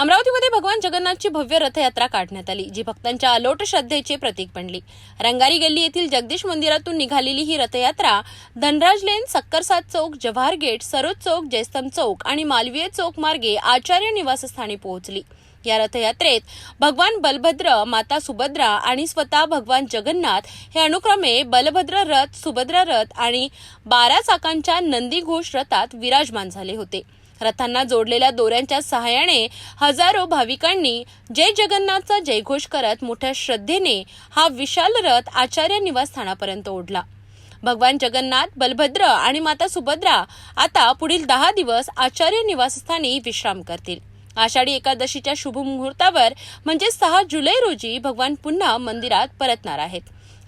अमरावतीमध्ये भगवान जगन्नाथची भव्य रथयात्रा काढण्यात आली, जी भक्तांच्या अलोट श्रद्धेचे प्रतीक बनली। रंगारी गल्ली येथील जगदीश मंदिरातून निघालेली ही रथयात्रा धनराज लेन, सक्करसाद चौक, जवाहर गेट, सरोज चौक, जयस्तंभ चौक आणि मालवीय चौक मार्गे आचार्य निवासस्थानी पोहोचली। या रथयात्रेत भगवान बलभद्र, माता सुभद्रा आणि स्वतः भगवान जगन्नाथ हे अनुक्रमे बलभद्र रथ, सुभद्रा रथ आणि 12 चाकांच्या नंदी घोष रथात विराजमान झाले होते। रथांना जोडलेल्या दोऱ्यांच्या सहाय्याने हजारो भाविकांनी जय जगन्नाथचा जयघोष करत मोठ्या श्रद्धेने हा विशाल रथ आचार्य निवासस्थानापर्यंत ओढला। भगवान जगन्नाथ, बलभद्र आणि माता सुभद्रा आता पुढील 10 दिवस आचार्य निवासस्थानी विश्राम करतील। आषाढी एकादशीच्या शुभ मुहूर्तावर म्हणजे 6 जुलै रोजी भगवान पुन्हा मंदिरात परतणार आहेत।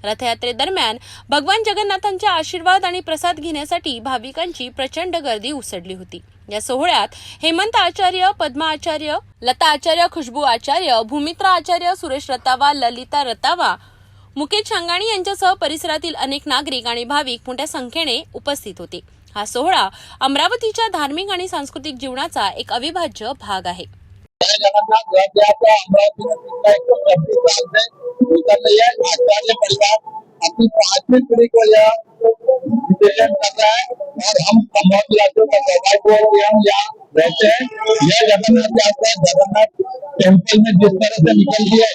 रथयात्रेदरम्यान भगवान जगन्नाथांचे आशीर्वाद आणि प्रसाद घेण्यासाठी भाविकांची प्रचंड गर्दी उसळली होती। या सोहळ्यात हेमंत आचार्य, पद्मा आचार्य, लता आचार्य, खुशबू आचार्य, भूमित्रा आचार्य, सुरेश रतावा, ललिता रतावा, मुकेश छांगाणी यांच्यासह परिसरातील अनेक नागरिक आणि भाविक मोठ्या संख्येने उपस्थित होते। हा सोहळा अमरावतीच्या धार्मिक आणि सांस्कृतिक जीवनाचा एक अविभाज्य भाग आहे। जगन्नाथ रथ यात्रा अमरावती में पिछले 126 साल से निकल रही है। आचार्य परिवार अपनी 5वीं पीढ़ी को यह रिप्रेजेंट कर रहा है और हम अमरावती राज्यों का सौभाग्य है कि हम यहाँ रहते हैं। यह जगन्नाथ यात्रा जगन्नाथ टेम्पल में जिस तरह से निकलती है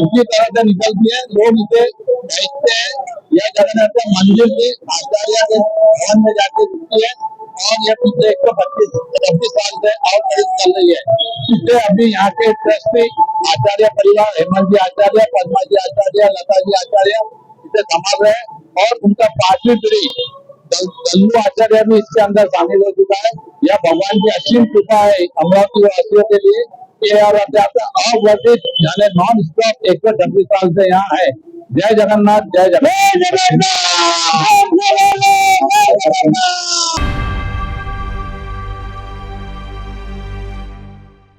उसी तरह से निकलती है। लोग इसे देखते हैं। यह जगन्नाथ मंदिर के आचार्य के भवन में जाके रुकती है और यह पिछले 125 साल से आउटरीच चल रही है। इससे अभी यहाँ के ट्रस्टी आचार्य परिवार हेमंत जी आचार्य, पद्मा जी आचार्य, लता जी आचार्य इसे संभाल रहे हैं और उनका 5वीं पीढ़ी दल्लू आचार्य भी इसके अंदर शामिल हो चुका है। यह भगवान की असीम कृपा है अमरावती वासियों के लिए। यह रथ यात्रा अवर्जित यानी नॉन स्टॉप 126 साल से यहाँ है। जय जगन्नाथ, जय जगन्नाथ।